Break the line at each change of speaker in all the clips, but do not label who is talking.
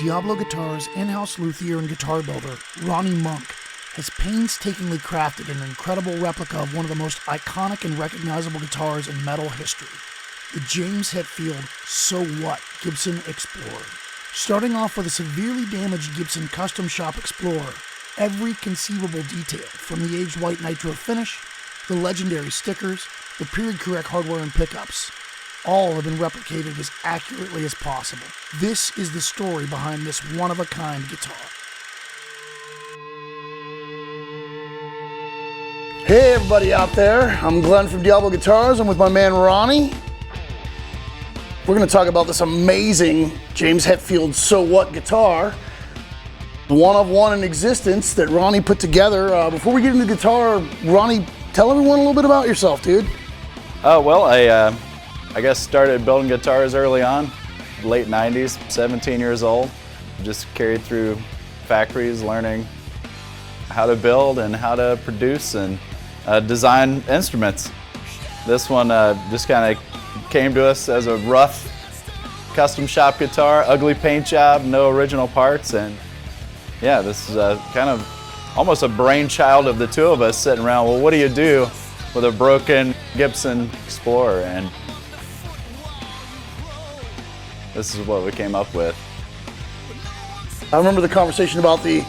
Diablo Guitar's in-house luthier and guitar builder, Ronnie has painstakingly crafted an incredible replica of one of the most iconic and recognizable guitars in metal history, the James Hetfield So What Gibson Explorer. Starting off with a severely damaged Gibson Custom Shop Explorer, every conceivable detail, from the aged white nitro finish, the legendary stickers, the period-correct hardware and pickups, all have been replicated as accurately as possible. This is the story behind this one-of-a-kind guitar. Hey everybody out there, I'm Glenn from Diablo Guitars. I'm with my man Ronnie. We're going to talk about this amazing James Hetfield So What guitar, one of one in existence that Ronnie put together. Before we get into the guitar, Ronnie, tell everyone a little bit about yourself, dude.
Well, I guess started building guitars early on, late 90s, 17 years old. Just carried through factories, learning how to build and how to produce and design instruments. This one just kind of came to us as a rough custom shop guitar, ugly paint job, no original parts, and yeah, this is kind of almost a brainchild of the two of us sitting around, well, what do you do with a broken Gibson Explorer? And this is what we came up with.
I remember the conversation about the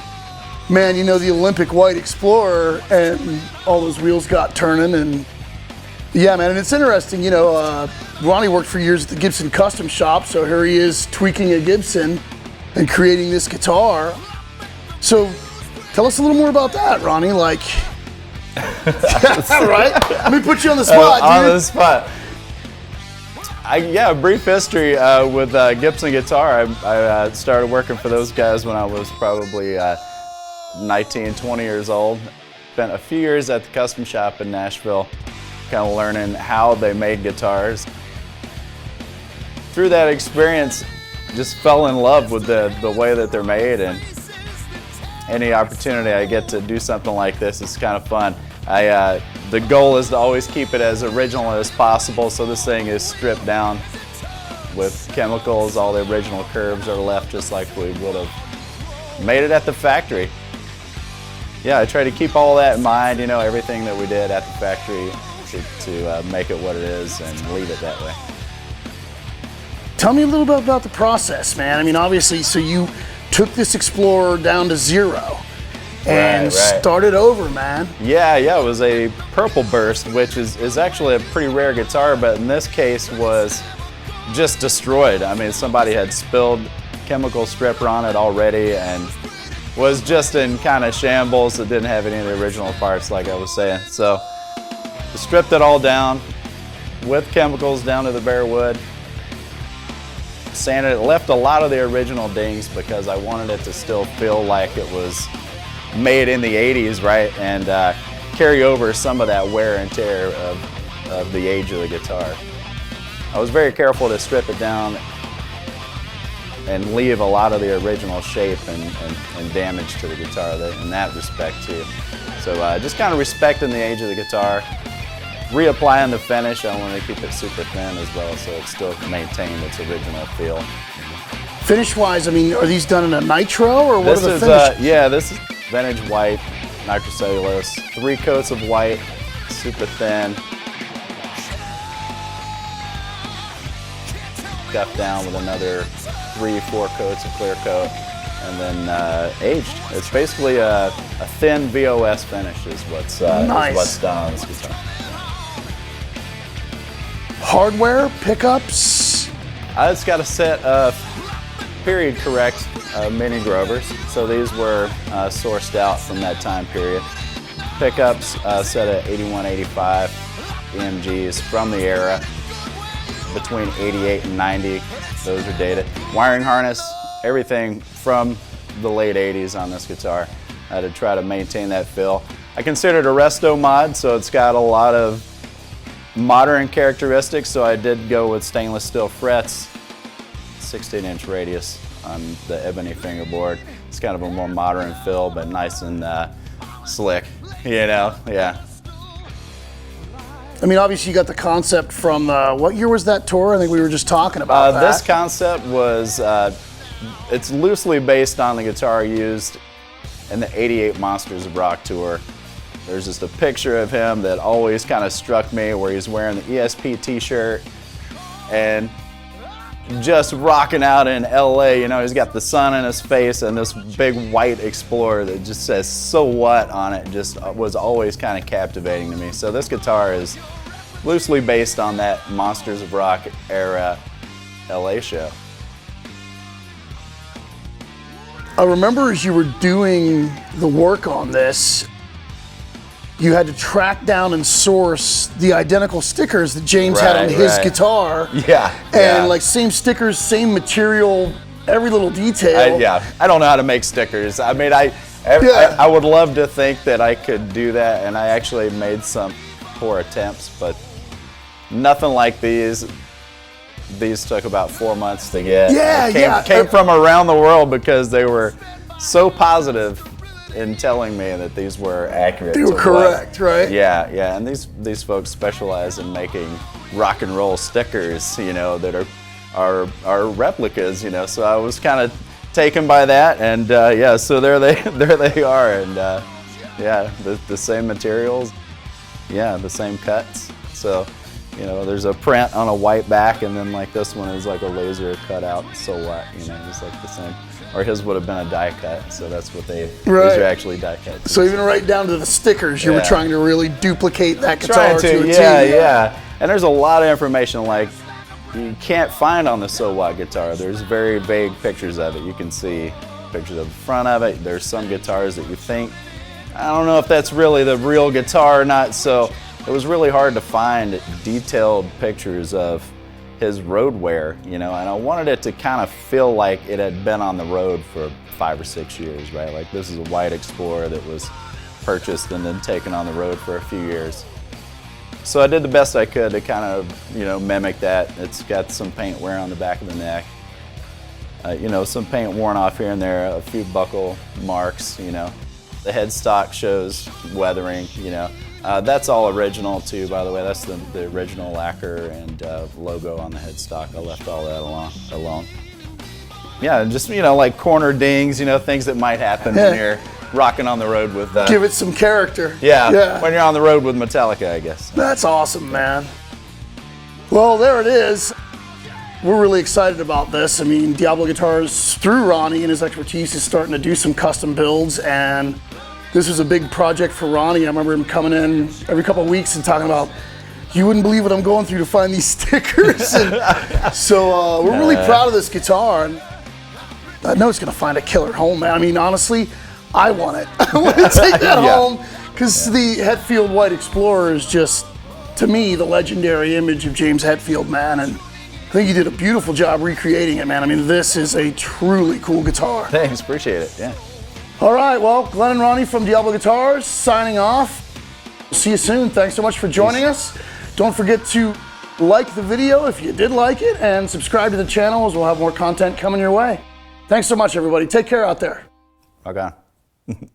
Olympic white Explorer, and all those wheels got turning, and yeah, man, and it's interesting, Ronnie worked for years at the Gibson Custom Shop, so here he is tweaking a Gibson and creating this guitar. So tell us a little more about that, Ronnie, right? Let me put you on the spot, dude.
On the spot. A brief history with Gibson Guitar. I started working for those guys when I was probably 19, 20 years old. Spent a few years at the custom shop in Nashville, kind of learning how they made guitars. Through that experience, just fell in love with the way that they're made, and any opportunity I get to do something like this is kind of fun. The goal is to always keep it as original as possible, so this thing is stripped down with chemicals. All the original curves are left just like we would have made it at the factory. Yeah, I try to keep all that in mind, everything that we did at the factory to make it what it is and leave it that way.
Tell me a little bit about the process, man. I mean, obviously, so you took this Explorer down to zero and started over, man.
Yeah, it was a Purple Burst, which is actually a pretty rare guitar, but in this case was just destroyed. I mean, somebody had spilled chemical stripper on it already and was just in kind of shambles. It didn't have any of the original parts, like I was saying. So we stripped it all down with chemicals down to the bare wood. Sanded it, left a lot of the original dings because I wanted it to still feel like it was made in the 80s, right? And carry over some of that wear and tear of the age of the guitar. I was very careful to strip it down and leave a lot of the original shape and damage to the guitar in that respect too. So just kind of respecting the age of the guitar, reapplying the finish. I want to keep it super thin as well, so it still maintained its original feel.
Finish-wise, I mean, are these done in a nitro, or what are the finishes?
This is vintage white, nitrocellulose, 3 coats of white, super thin. Scuffed down with another 3-4 coats of clear coat, and then aged. It's basically a thin VOS finish is what's done on this guitar.
Hardware, pickups?
It's got a set of period correct mini Grovers, so these were sourced out from that time period. Pickups set at 81, 85 EMGs from the era, between 88 and 90, those are dated. Wiring harness, everything from the late 80s on this guitar to try to maintain that feel. I consider it a resto mod, so it's got a lot of modern characteristics, so I did go with stainless steel frets, 16-inch radius on the ebony fingerboard. It's kind of a more modern feel, but nice and slick, yeah.
I mean, obviously you got the concept from, what year was that tour? I think we were just talking about that.
This concept was It's loosely based on the guitar used in the '88 Monsters of Rock tour. There's just a picture of him that always kind of struck me, where he's wearing the ESP t-shirt and just rocking out in LA. You know, he's got the sun in his face and this big white Explorer that just says "So What" on it. Just was always kind of captivating to me. So this guitar is loosely based on that Monsters of Rock era LA show.
I remember as you were doing the work on this, you had to track down and source the identical stickers that James had on his guitar.
Yeah.
And like same stickers, same material, every little detail.
I don't know how to make stickers. I mean, I would love to think that I could do that, and I actually made some poor attempts, but nothing like these. These took about 4 months to get. Came from around the world because they were so positive in telling me that these were accurate.
They were correct, right?
Yeah, and these folks specialize in making rock and roll stickers, you know, that are replicas, you know. So I was kind of taken by that, and so there they are, and the same materials, the same cuts. So, you know, there's a print on a white back, and then like this one is like a laser cut out. So what, you know, just like the same. Or his would have been a die cut, so that's what these are actually die cuts.
So even right down to the stickers, you were trying to really duplicate that guitar to a T.
Yeah. And there's a lot of information like you can't find on the So What guitar. There's very vague pictures of it. You can see pictures of the front of it. There's some guitars that you think, I don't know if that's really the real guitar or not, so it was really hard to find detailed pictures of his road wear, you know, and I wanted it to kind of feel like it had been on the road for 5 or 6 years, right? Like this is a white Explorer that was purchased and then taken on the road for a few years. So I did the best I could to kind of, you know, mimic that. It's got some paint wear on the back of the neck. You know, some paint worn off here and there, a few buckle marks, you know. The headstock shows weathering, you know. That's all original too, by the way. That's the original lacquer and logo on the headstock. I left all that alone. Yeah, just, you know, like corner dings, you know, things that might happen when you're rocking on the road with...
Give it some character.
Yeah, when you're on the road with Metallica, I guess.
That's awesome, man. Well, there it is. We're really excited about this. I mean, Diablo Guitars, through Ronnie and his expertise, is starting to do some custom builds, and this was a big project for Ronnie. I remember him coming in every couple of weeks and talking about, you wouldn't believe what I'm going through to find these stickers. And so we're really proud of this guitar, and I know it's gonna find a killer home, man. I mean, honestly, I want it. I want to take that home, because the Hetfield White Explorer is just, to me, the legendary image of James Hetfield, man. And I think you did a beautiful job recreating it, man. I mean, this is a truly cool guitar.
Thanks, appreciate it, yeah.
All right, well, Glenn and Ronnie from Diablo Guitars signing off. See you soon. Thanks so much for joining us. Don't forget to like the video if you did like it, and subscribe to the channel, as we'll have more content coming your way. Thanks so much, everybody. Take care out there.
Rock on.